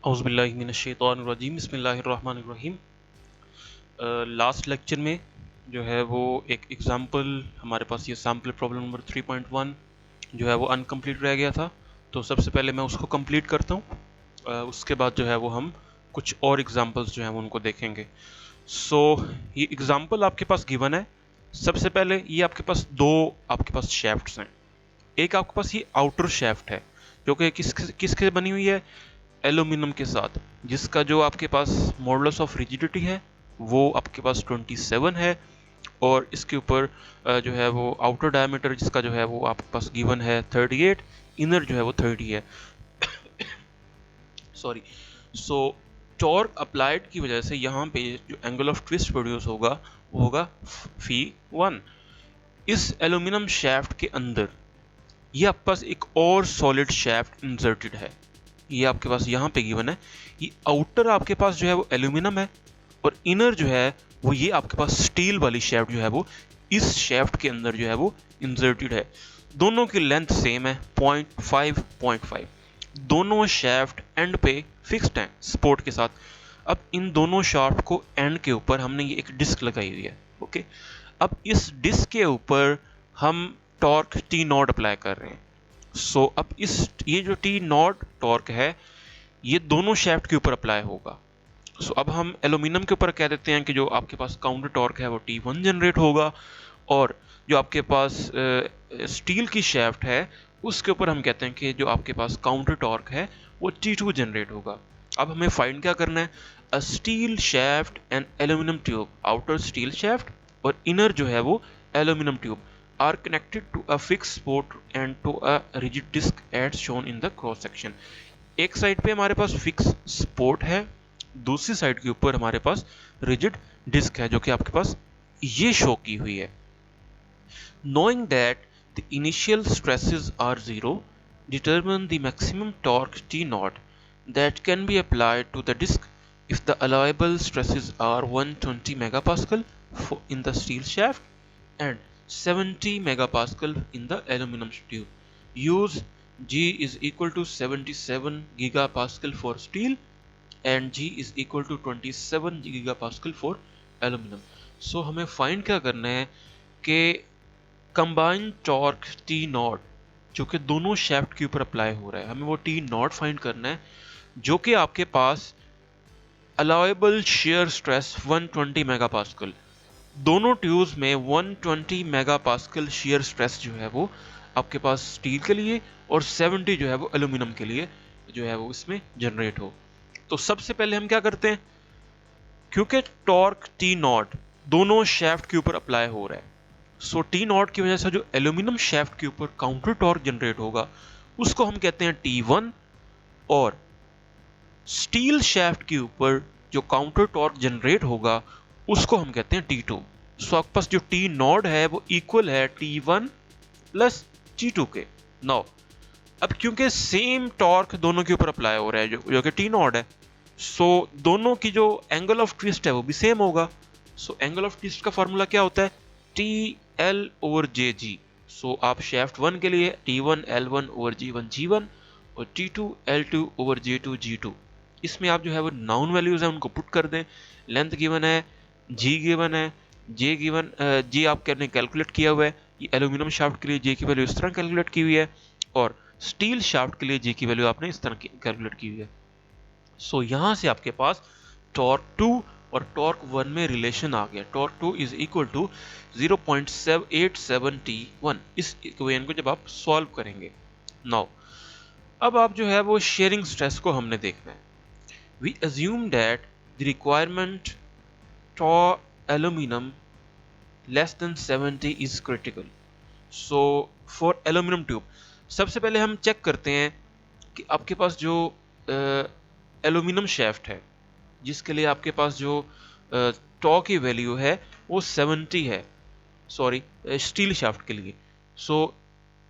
औज़ुबिल्लाहि मिनश्शैतानिर्रजीम बिस्मिल्लाहिर्रहमानिर्रहीम। Last lecture में जो है वो एक एग्ज़ाम्पल हमारे पास ये सैम्पल प्रॉब्लम नंबर 3.1 जो है वो अनकम्प्लीट रह गया था। तो सबसे पहले मैं उसको कंप्लीट करता हूँ, उसके बाद जो है वो हम कुछ और एग्ज़ाम्पल्स जो हैं वो उनको देखेंगे। सो ये एग्ज़ाम्पल आपके पास गिवन है। सबसे पहले ये आपके पास दो आपके पास शैफ्ट्स हैं। एक आपके पास ये आउटर शैफ्ट है जो कि किसके बनी हुई है, एल्यूमिनियम के साथ, जिसका जो आपके पास मॉडुलस ऑफ रिजिडिटी है वो आपके पास 27 है। और इसके ऊपर जो है वो आउटर डायमीटर जिसका जो है वो आपके पास गिवन है 38, इनर जो है वो 30 है। सॉरी। सो टॉर्क अप्लाइड की वजह से यहाँ पे जो एंगल ऑफ ट्विस्ट प्रोड्यूस होगा वो होगा φ1। इस एल्यूमिनियम शैफ्ट के अंदर ये आपके पास एक और सॉलिड शैफ्ट इंसर्टेड है। ये आपके पास यहाँ पे गिवन है। ये आउटर आपके पास जो है वो एल्यूमिनियम है और इनर जो है वो ये आपके पास स्टील वाली शैफ्ट जो है वो इस शैफ्ट के अंदर जो है वो इंसर्टेड है। दोनों की लेंथ सेम है 0.5 दोनों शैफ्ट एंड पे फिक्स्ड हैं सपोर्ट के साथ। अब इन दोनों शाफ्ट को एंड के ऊपर हमने ये एक डिस्क लगाई हुई है। ओके, अब इस डिस्क के ऊपर हम टॉर्क टी नॉट अप्लाई कर रहे हैं। सो अब ये जो टी नॉट टॉर्क है ये दोनों शैफ्ट के ऊपर अप्लाई होगा। सो अब हम एल्यूमिनियम के ऊपर कह देते हैं कि जो आपके पास काउंटर टॉर्क है वो T1 जनरेट होगा, और जो आपके पास स्टील की शैफ्ट है उसके ऊपर हम कहते हैं कि जो आपके पास काउंटर टॉर्क है वो T2 जनरेट होगा। अब हमें फाइंड क्या करना है, a steel shaft and aluminium tube, outer steel shaft और इनर जो है वो aluminium tube are connected to a fixed support and to a rigid disc as shown in the cross section। एक साइड पे हमारे पास फिक्स सपोर्ट है, दूसरी side के ऊपर हमारे पास रिजिड डिस्क है जो कि आपके पास ये शो की हुई है। Knowing that the initial stresses are zero, determine the maximum torque T naught that can be applied to the disc if the allowable stresses are 120 megapascal in the steel shaft and 70 megapascal in the aluminum tube. Use G is equal to 77 gigapascal for steel and G is equal to 27 gigapascal for aluminum। So हमें find क्या करना है कि combined torque T not जो कि दोनों shaft के ऊपर अप्लाई हो रहा है, हमें वो टी नॉट फाइंड करना है जो कि आपके पास अलाउएबल शेयर स्ट्रेस 120 मेगापास्कल, दोनों ट्यूब्स में 120 मेगापास्कल शेयर स्ट्रेस जो है वो आपके पास स्टील के लिए और 70 जो है वो एल्यूमिनियम के लिए जो है वो इसमें जनरेट हो। तो सबसे पहले हम क्या करते हैं, क्योंकि टॉर्क टी नॉट दोनों शैफ्ट के ऊपर अप्लाई हो रहा है, सो टी नॉट की वजह से जो एल्यूमिनियम शैफ्ट के ऊपर काउंटर टॉर्क जनरेट होगा उसको हम कहते हैं T1, और स्टील शैफ्ट के ऊपर जो काउंटर टॉर्क जनरेट होगा उसको हम कहते हैं T2। सो आपके पास जो टी नॉट है वो इक्वल है T1 प्लस T2 के। नाउ अब क्योंकि सेम टॉर्क दोनों के ऊपर अप्लाई हो रहा है जो कि टी नॉट है, सो दोनों की जो एंगल ऑफ ट्विस्ट है वो भी सेम होगा। सो एंगल ऑफ ट्विस्ट का फॉर्मूला क्या होता है, TL/Jg। सो आप शैफ्ट 1 के लिए T1 L1/G1 G1 और T2 L2/J2 G2, इसमें आप जो है वो नाउन वैल्यूज है उनको पुट कर दें। लेंथ गिवन है, G गिवन है, J गिवन, G आपने कैलकुलेट किया हुआ है। ये एल्यूमिनियम शाफ्ट के लिए J की वैल्यू इस तरह कैलकुलेट की हुई है और स्टील शाफ्ट के लिए J की वैल्यू आपने इस तरह कैलकुलेट की हुई है। सो यहाँ से आपके पास टॉर्क 2 और टॉर्क 1 में रिलेशन आ गया। Torque 2 is equal to 0.87T1 इस इक्वेशन को जब आप सॉल्व करेंगे। नाउ अब आप जो है वो शेयरिंग स्ट्रेस को हमने देखना है। We assume that the requirement tau aluminium less than 70 is critical. So for aluminium tube सबसे पहले हम चेक करते हैं कि आपके पास जो एल्यूमिनियम शैफ्ट है जिसके लिए आपके पास जो टॉ की वैल्यू है वो 70 है, सॉरी स्टील शाफ्ट के लिए। सो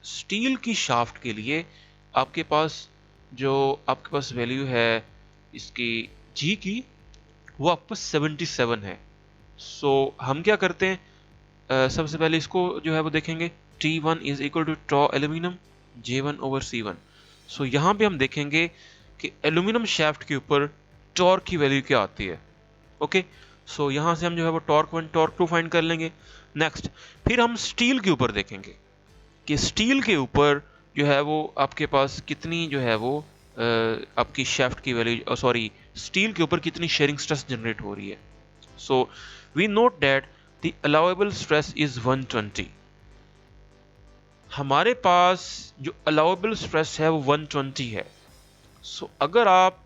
स्टील की शाफ्ट के लिए आपके पास जो आपके पास वैल्यू है इसकी G की वो आपके पास 77 है। सो हम क्या करते हैं, सबसे पहले इसको जो है वो देखेंगे, T1 is equal to tau aluminium J1/C1। So यहाँ पे हम देखेंगे कि एल्यूमिनियम शाफ्ट के ऊपर टॉर्क की वैल्यू क्या आती है। ओके, सो यहाँ से हम जो है वो टॉर्क 1 टॉर्क 2 फाइंड कर लेंगे। नेक्स्ट फिर हम स्टील के ऊपर देखेंगे कि स्टील के ऊपर जो है वो आपके पास कितनी जो है वो आपकी शाफ्ट की वैल्यू, सॉरी, स्टील के ऊपर कितनी शेयरिंग स्ट्रेस जनरेट हो रही है। So we note that the allowable stress is 120। हमारे पास जो अलाउएबल स्ट्रेस है वो 120 है। सो अगर आप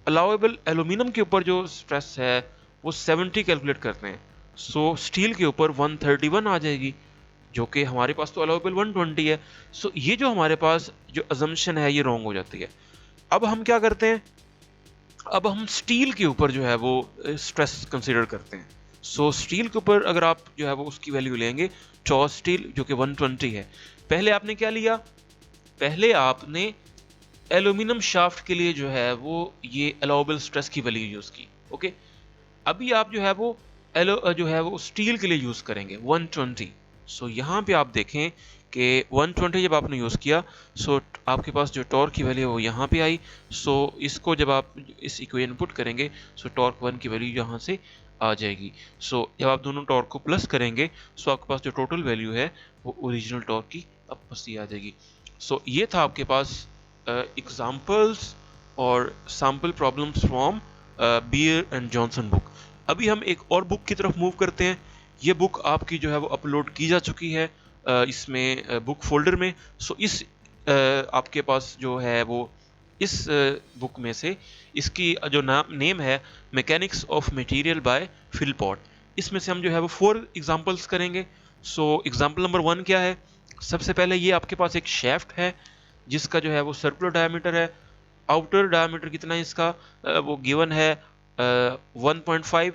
अलाउएबल एल्यूमिनियम के ऊपर जो स्ट्रेस है वो 70 कैलकुलेट करते हैं, सो स्टील के ऊपर 131 आ जाएगी, जो कि हमारे पास तो अलाउएबल 120 है। सो ये जो हमारे पास जो अजम्पशन है ये रॉन्ग हो जाती है। अब हम क्या करते हैं, अब हम स्टील के ऊपर जो है वो स्ट्रेस कंसीडर करते हैं। सो स्टील के ऊपर अगर आप जो है वो उसकी वैल्यू लेंगे, चॉ स्टील जो कि 120 है। पहले आपने क्या लिया, पहले आपने एल्यूमिनियम शाफ्ट के लिए जो है वो ये अलाउबल स्ट्रेस की वैल्यू यूज़ की। ओके, अभी आप जो है वो जो है वो स्टील के लिए यूज़ करेंगे 120। सो यहाँ पे आप देखें कि 120 जब आपने यूज़ किया, सो आपके पास जो टॉर्क की वैल्यू है वो यहाँ पे आई। सो इसको जब आप इस इक्वेशन पुट करेंगे, सो टॉर्क 1 की वैल्यू यहाँ से आ जाएगी। सो जब आप दोनों टॉर्क को प्लस करेंगे, सो आपके पास जो टोटल वैल्यू है वो ओरिजिनल टॉर्क की वापस ही आ जाएगी। सो ये था आपके पास एग्जाम्पल्स और sample problems from Beer and Johnson book. अभी हम एक और बुक की तरफ मूव करते हैं। ये बुक आपकी जो है वो अपलोड की जा चुकी है इसमें बुक फोल्डर में। सो इस आपके पास जो है वो इस बुक में से इसकी जो नेम है mechanics of material by Philpot, इसमें से हम जो है वो 4 एग्जांपल्स करेंगे। सो एग्जांपल नंबर 1 क्या है, सबसे पहले ये आपके पास एक शेफ्ट है जिसका जो है वो सर्कुलर डायमीटर है। आउटर डायमीटर कितना है इसका, वो गिवन है 1.5।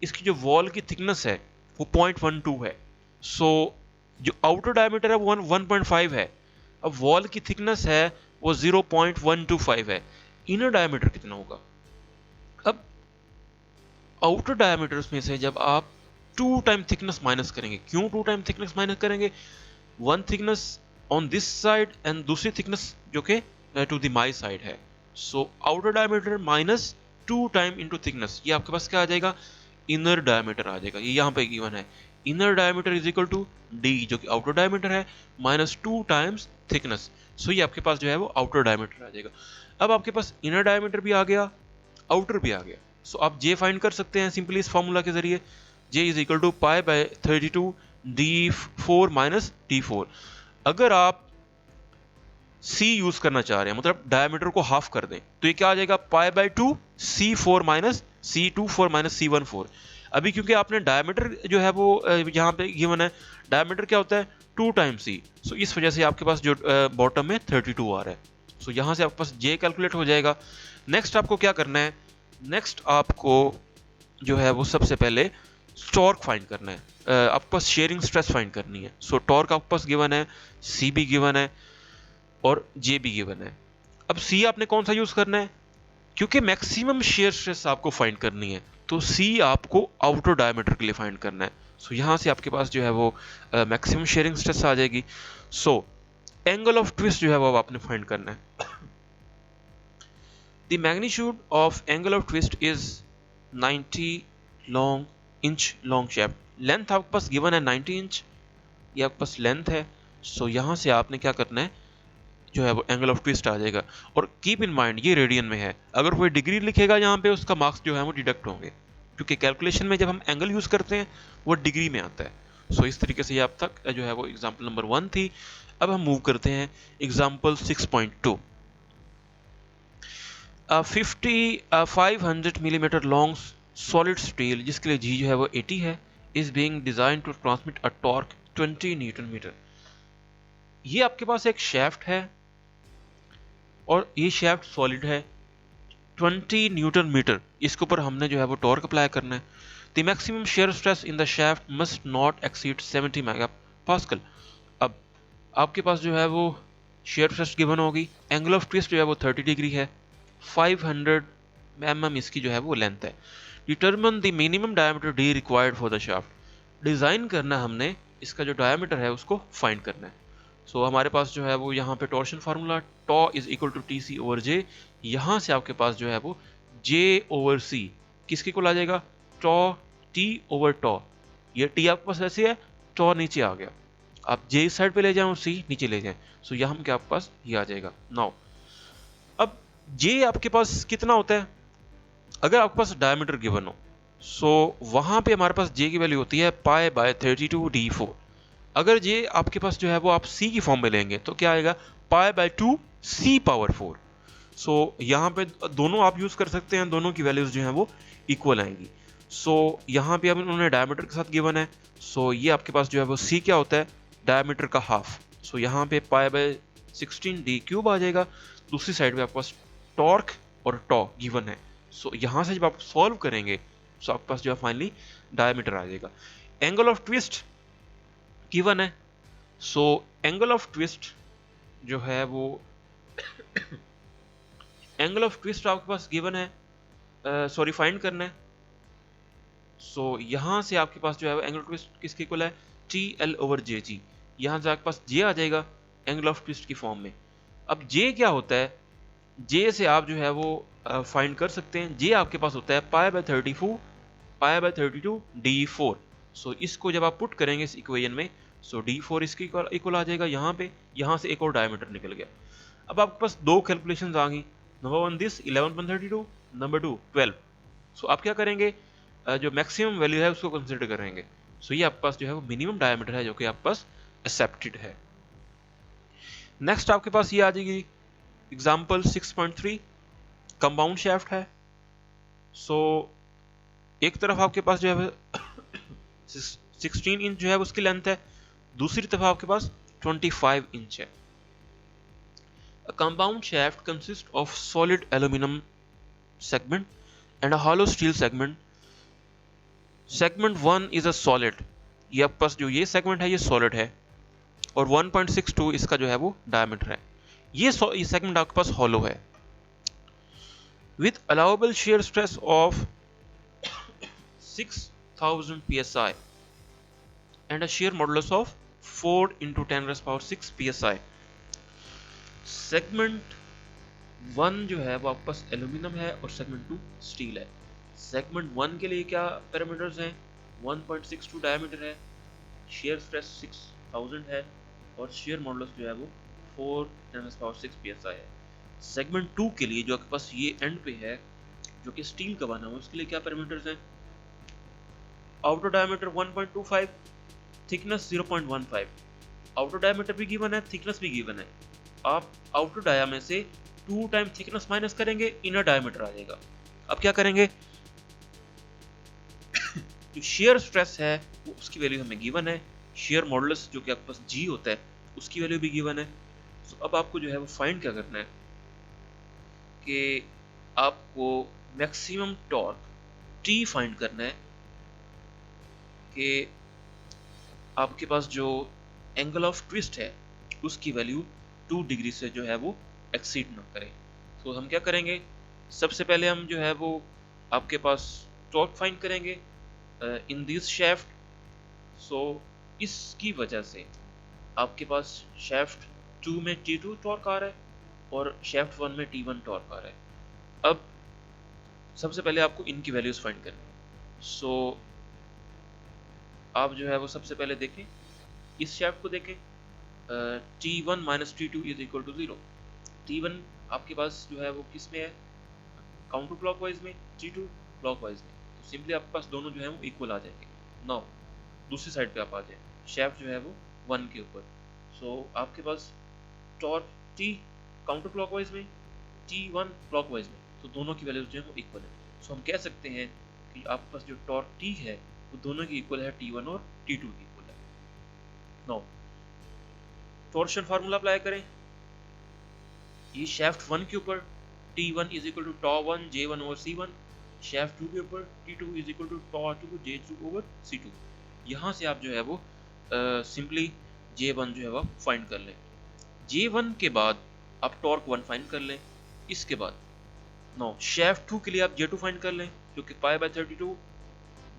इसकी जो वॉल की थिकनेस है वो 0.12 है। सो जो आउटर डायमीटर है वो 1.5 है, अब वॉल की थिकनेस है वो 0.125 है। इनर डायमीटर कितना होगा, अब आउटर डायमीटर में से जब आप 2 टाइम थिकनेस माइनस करेंगे, क्यों 2 टाइम थिकनेस माइनस करेंगे, 1 thickness on this side and दूसरी थिकनेस जो कि टू द माई साइड है। So outer diameter minus 2 time into thickness, ये आपके पास क्या आ जाएगा, इनर डायमीटर आ जाएगा। ये यहाँ पे गिवन है, inner diameter is equal to D जो कि आउटर डायमीटर है माइनस 2 टाइम्स थिकनेस। सो ये आपके पास जो है वो आउटर डायमीटर आ जाएगा। अब आपके पास इनर डायमीटर भी आ गया, आउटर भी आ गया। सो आप जे फाइंड कर सकते हैं सिंपली इस फॉर्मूला के जरिए, J is equal to pi by 32 d4 minus d4। अगर आप C यूज करना चाह रहे हैं, मतलब डायमीटर को हाफ कर दें, तो ये क्या आ जाएगा, pi by 2 C4 minus C24 minus C14। अभी क्योंकि आपने डायमीटर जो है वो यहाँ पे गिवन है, डायमीटर क्या होता है 2 टाइम C। सो इस वजह से आपके पास जो बॉटम में 32 आ रहा है। सो यहाँ से आपके पास J कैलकुलेट हो जाएगा। नेक्स्ट आपको क्या करना है, नेक्स्ट आपको जो है वो सबसे पहले टॉर्क फाइंड करना है, आपके पास शेयरिंग स्ट्रेस फाइंड करनी है। सो टॉर्क आपके पास गिवन है, C भी गिवन है और J भी गिवन है। अब C आपने कौन सा यूज करना है, क्योंकि मैक्सिमम शेयर स्ट्रेस आपको फाइंड करनी है, तो C आपको आउटर डायमीटर के लिए फाइंड करना है। सो यहाँ से आपके पास जो है वो मैक्सिमम शेयरिंग स्ट्रेस आ जाएगी। सो एंगल ऑफ ट्विस्ट जो है वो आपने फाइंड करना है। The magnitude of angle of twist is 90 inch long shaft. Length आपके पास गिवन है 90 इंच, ये आपके पास लेंथ है। सो यहाँ से आपने क्या करना है, जो है वो एंगल ऑफ ट्विस्ट आ जाएगा। और कीप इन माइंड ये रेडियन में है, अगर कोई डिग्री लिखेगा यहाँ पे उसका मार्क्स जो है वो डिडक्ट होंगे, क्योंकि कैलकुलेशन में जब हम एंगल यूज करते हैं वो डिग्री में आता है। सो इस तरीके से ये आप तक जो है वो एग्जांपल नंबर 1 थी। अब हम मूव करते हैं example 6.2। 500 millimetre long solid steel जिसके लिए जी जो है वो 80 है, is being design to transmit a torque 20 newton metre. ये आपके पास एक शेफ्ट है और ये शेफ्ट सॉलिड है, 20 न्यूटन मीटर, इसके ऊपर हमने जो है वो टॉर्क अप्लाई करना है। The maximum shear stress in the shaft must not exceed 70 mega pascal. अब आपके पास जो है वो शेयर स्ट्रेस गिवन होगी, एंगल ऑफ ट्विस्ट जो है वो 30 डिग्री है, 500 mm इसकी जो है वो लेंथ है। Determine the minimum diameter D required for the shaft. Design करना हमने इसका जो डायमीटर है उसको फाइंड करना है। सो हमारे पास जो है वो यहाँ पे torsion formula tau is equal to T C over J, यहाँ से आपके पास जो है वो जे ओवर सी किसके इक्वल आ जाएगा, टॉ टी ओवर टॉ। ये टी आपके पास ऐसे है, टॉ नीचे आ गया, आप जे इस साइड पे ले जाएं और सी नीचे ले जाएं, सो यहाँ क्या आपके पास ये आ जाएगा। नाउ अब जे आपके पास कितना होता है, अगर आपके पास डायमीटर गिवन हो, सो वहां पे हमारे पास जे की वैल्यू होती है पाई बाय 32d4। अगर जे आपके पास जो है वो आप सी की फॉर्म में लेंगे तो क्या आएगा, पाई बाय 2 सी पावर 4। सो यहाँ पे दोनों आप यूज कर सकते हैं, दोनों की वैल्यूज जो है वो इक्वल आएंगी। सो यहाँ पे अब उन्होंने डायमीटर के साथ गिवन है, सो ये आपके पास जो है वो सी क्या होता है, डायमीटर का हाफ। सो यहाँ पे पाई बाय 16d³ आ जाएगा। दूसरी साइड पे आपके पास टॉर्क और टॉ गिवन है, सो यहाँ से जब आप सॉल्व करेंगे सो आपके पास जो है फाइनली डायमीटर आ जाएगा। एंगल ऑफ ट्विस्ट गिवन है, सो एंगल ऑफ ट्विस्ट जो है वो एंगल ऑफ ट्विस्ट आपके पास गिवन है, सॉरी फाइंड करना है। सो यहाँ से आपके पास जो है एंगल ऑफ ट्विस्ट किसके इक्वल है, टी एल ओवर जे जी। यहाँ से आपके पास जे आ जाएगा एंगल ऑफ ट्विस्ट की फॉर्म में। अब जे क्या होता है, जे से आप जो है वो फाइंड कर सकते हैं। जे आपके पास होता है pi by 34 pi by 32 d4। सो इसको जब आप पुट करेंगे इस इक्वेशन में, सो d4 इसके इक्वल आ जाएगा यहाँ पे, यहाँ से एक और डायमीटर निकल गया। अब आपके पास दो कैलकुलेशंस आ गई, number one this 11.32, number two 12। सो आप क्या करेंगे, जो मैक्सिमम वैल्यू है उसको कंसिडर करेंगे। सो ये आपके पास जो है वो मिनिमम डायमीटर है जो कि आपके पास एक्सेप्टेड है। नेक्स्ट आपके पास ये आ जाएगी एग्जाम्पल 6.3, कंपाउंड शाफ्ट है। सो एक तरफ आपके पास जो है 16 इंच जो है उसकी लेंथ है, दूसरी तरफ आपके पास 25 इंच है। A compound shaft consists of solid aluminum segment and a hollow steel segment. Segment 1 is a solid, ये आपके पास जो ये सेगमेंट है ये सॉलिड है और 1.62 इसका जो है वो डायमीटर है। ये सेगमेंट आपके पास हॉलो है। With allowable shear stress of 6000 psi and a shear modulus of 4 into 10 raised power 6 psi, segment 1 जो है वो आपके पास एल्यूमिनियम है और सेगमेंट 2 स्टील है। सेगमेंट 1 के लिए क्या पैरामीटर्स हैं, 1.62 डायमीटर है, shear स्ट्रेस 6000 है और shear मॉडुलस जो है वो 4 10 पावर 6 psi है। सेगमेंट 2 के लिए जो आपके पास ये एंड पे है जो कि स्टील का बना हुआ, उसके लिए क्या पैरामीटर्स हैं, outer diameter 1.25, thickness 0.15। Outer diameter भी गिवन है, थिकनेस भी गिवन है। आप आउटर डाया में से 2 टाइम थिकनेस माइनस करेंगे, इनर डायमीटर आ जाएगा। अब क्या करेंगे, जो शेयर स्ट्रेस है वो उसकी वैल्यू हमें गिवन है, शेयर मॉडुलस जो कि आपके पास जी होता है उसकी वैल्यू भी गिवन है। तो अब आपको जो है वो फाइंड क्या करना है कि आपको मैक्सिमम टॉर्क टी फाइंड करना है कि आपके पास जो एंगल ऑफ ट्विस्ट है उसकी वैल्यू 2 डिग्री से जो है वो एक्सीड ना करे। तो हम क्या करेंगे, सबसे पहले हम जो है वो आपके पास टॉर्क फाइंड करेंगे इन दिस शाफ्ट। सो इसकी वजह से आपके पास शाफ्ट 2 में T2 टॉर्क आ रहा है और शाफ्ट 1 में T1 टॉर्क आ रहा है। अब सबसे पहले आपको इनकी वैल्यूज फाइंड करनी। सो आप जो है वो सबसे पहले देखें, इस शाफ्ट को देखें, T1 minus T2 is equal to 0। T1 आपके पास जो है वो किस में है, काउंटर क्लॉकवाइज में, T2 क्लॉकवाइज में। तो सिंपली आपके पास दोनों जो है वो इक्वल आ जाएंगे। नाउ दूसरी साइड पे आप आ जाए, शाफ्ट जो है वो 1 के ऊपर। सो आपके पास टॉर्क T काउंटर क्लॉकवाइज में, T1 क्लॉकवाइज में, तो दोनों की वैल्यूज जो है वो इक्वल है। सो हम कह सकते हैं कि आपके पास जो टॉर्क T है वो दोनों की इक्वल है, T1 और T2 की इक्वल है। नाउ टॉर्शन फार्मूला अप्लाई करें, ये शाफ्ट 1 के ऊपर T1 इज इक्वल टू टॉ1 J1 ओवर C1, शाफ्ट 2 के ऊपर T2 इज इक्वल टू टॉ2 J2 ओवर C2। यहाँ से आप जो है वो सिंपली J1 जो है वो फाइंड कर लें। J1 के बाद आप टॉर्क 1 फाइंड कर लें। इसके बाद नो शाफ्ट 2 के लिए आप J2 फाइंड कर लें जो कि पाई by 32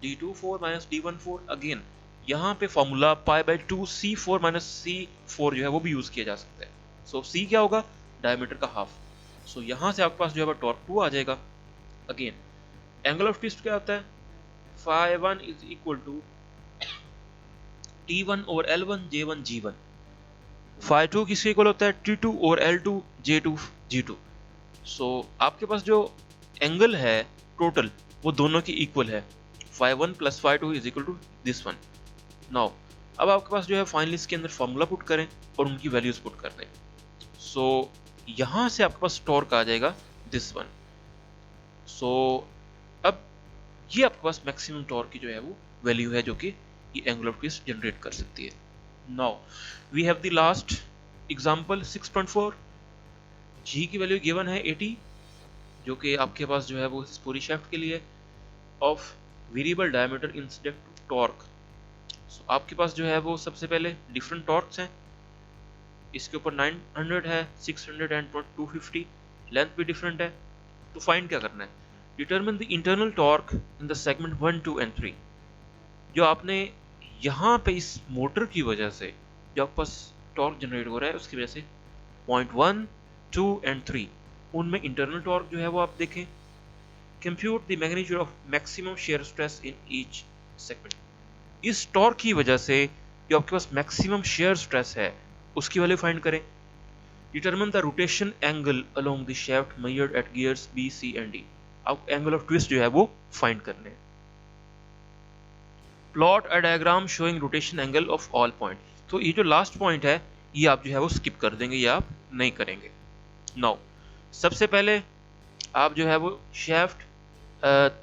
D2 4 minus D1 4। Again यहाँ पे formula pi by 2 C4 minus C4 जो है वो भी यूज किया जा सकता है। सो C क्या होगा, डायमीटर का हाफ। सो यहाँ से आपके पास जो है वो टॉर्क 2 आ जाएगा। अगेन एंगल ऑफ ट्विस्ट क्या होता है, phi1 is equal to T1 over L1 J1 G1। phi2 किसके इक्वल होता है, T2 over L2 J2 G2। सो आपके पास जो एंगल है टोटल वो दोनों की इक्वल है, phi1 plus phi2 is equal to this one. Now अब आपके पास जो है फाइनली इसके अंदर फॉर्मूला पुट करें और उनकी वैल्यूज पुट कर दें। सो यहाँ से आपके पास टॉर्क आ जाएगा दिस वन। सो अब ये आपके पास मैक्सिमम टॉर्क की जो है वो वैल्यू है जो कि ये एंगुलर ट्विस्ट जनरेट कर सकती है। Now we have the last example 6.4। G की वैल्यू गिवन है 80, जो कि आपके पास जो है वो इस पूरी शाफ्ट के लिए of variable diameter incident torque. So आपके पास जो है वो सबसे पहले डिफरेंट टॉर्क्स हैं, इसके ऊपर 900 है, 600 एंड 250, लेंथ भी डिफरेंट है। तो फाइंड क्या करना है, determine the internal torque in the segment 1, 2 and 3। जो आपने यहाँ पे इस मोटर की वजह से जो आपके पास टॉर्क जनरेट हो रहा है उसकी वजह से पॉइंट 1, 2 एंड 3 उनमें इंटरनल टॉर्क जो है वो आप देखें। Compute the magnitude of maximum shear stress in each segment. इस टॉर्क की वजह से जो आपके पास मैक्सिमम शेयर स्ट्रेस है उसकी वैल्यू फाइंड करें। Determine the rotation angle along the shaft measured at gears B, C and D. आप एंगल ऑफ ट्विस्ट जो है वो फाइंड करने हैं। Plot a diagram showing rotation angle of all point. तो ये जो लास्ट पॉइंट है ये आप जो है वो स्किप कर देंगे या आप नहीं करेंगे। नाउ सबसे पहले आप जो है वो शाफ्ट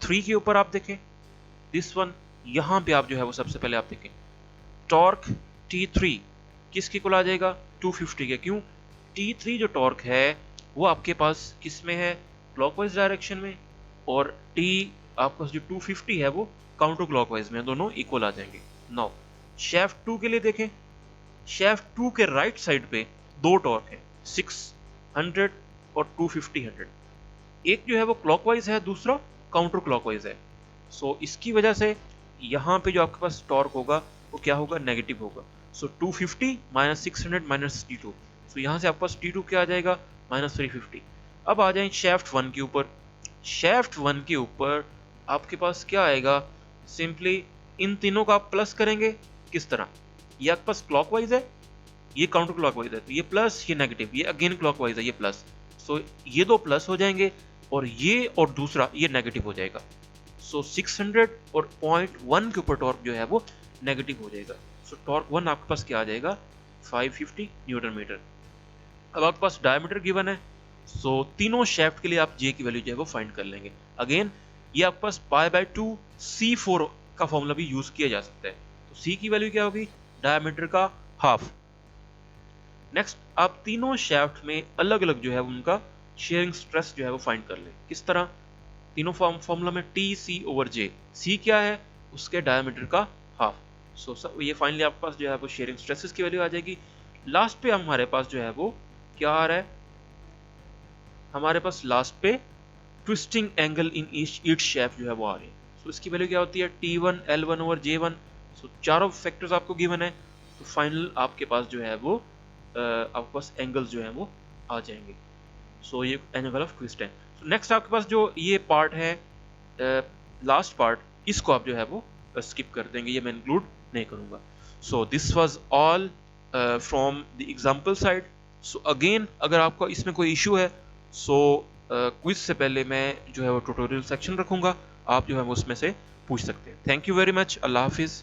3 के ऊपर आप देखें, दिस वन। यहाँ पे आप जो है वो सबसे पहले आप देखें टॉर्क T3 किसके इक्वल आ जाएगा, 250 के। क्यों, T3 जो टॉर्क है वो आपके पास किस में है, क्लॉकवाइज डायरेक्शन में, और T आपके पास जो 250 है वो काउंटर क्लॉकवाइज में, दोनों इक्वल आ जाएंगे। नाउ शाफ्ट 2 के लिए देखें, शाफ्ट 2 के राइट साइड पे दो टॉर्क है, 600 और 250 100। एक जो है वो क्लॉकवाइज है, दूसरा काउंटर क्लॉकवाइज है। सो इसकी वजह से यहाँ पे जो आपके पास टॉर्क होगा वो क्या होगा, नेगेटिव होगा। सो 250 माइनस 600 माइनस T2। सो यहाँ से आपके पास T2 क्या आ जाएगा, माइनस 350। अब आ जाए शाफ्ट 1 के ऊपर। शाफ्ट 1 के ऊपर आपके पास क्या आएगा, सिंपली इन तीनों का आप प्लस करेंगे। किस तरह, ये आपके पास क्लॉकवाइज है, ये काउंटर क्लॉकवाइज है, तो ये प्लस, ये नेगेटिव, ये अगेन क्लॉकवाइज है, ये प्लस। सो ये दो प्लस हो जाएंगे और ये और दूसरा ये नेगेटिव हो जाएगा। सो 600 और 0.1 के ऊपर टॉर्क जो है वो नेगेटिव हो जाएगा। सो टॉर्क 1 आपके पास क्या आ जाएगा, 550 न्यूटन मीटर। अब आपके पास डायमीटर गिवन है, सो तीनों शाफ्ट के लिए आप जे की वैल्यू जो है वो फाइंड कर लेंगे। अगेन ये आपके पास पाई बाई 2 C4 का फॉर्मूला भी यूज किया जा सकता है। तो C की वैल्यू क्या होगी, डायमीटर का हाफ। नेक्स्ट आप तीनों शाफ्ट में अलग अलग जो है उनका शेयरिंग स्ट्रेस जो है वो फाइंड कर लें। किस तरह, तीनों फॉर्मूला में TC ओवर J, C क्या है, उसके डायमीटर का हाफ। सो ये फाइनली आपके पास जो है वो शेयरिंग स्ट्रेसेस की वैल्यू आ जाएगी। लास्ट पे हमारे पास जो है वो क्या आ रहा है, हमारे पास लास्ट पे twisting angle in each shaft जो है वो आ रही है। सो इसकी वैल्यू क्या होती है, T1 L1 ओवर J1। सो चारों फैक्टर्स आपको गिवन है। तो फाइनल आपके पास जो है वो आपके पास एंगल्स जो है वो आ जाएंगे। सो ये एंगल ऑफ ट्विस्ट है। नेक्स्ट आपके पास जो ये पार्ट है, लास्ट पार्ट, इसको आप जो है वो स्किप कर देंगे, ये मैं इंक्लूड नहीं करूँगा। So this was all from the example side. So again अगर आपका इसमें कोई इशू है, सो क्विज से पहले मैं जो है वो ट्यूटोरियल सेक्शन रखूँगा, आप जो है वो उसमें से पूछ सकते हैं। थैंक यू वेरी मच, अल्लाह हाफिज़।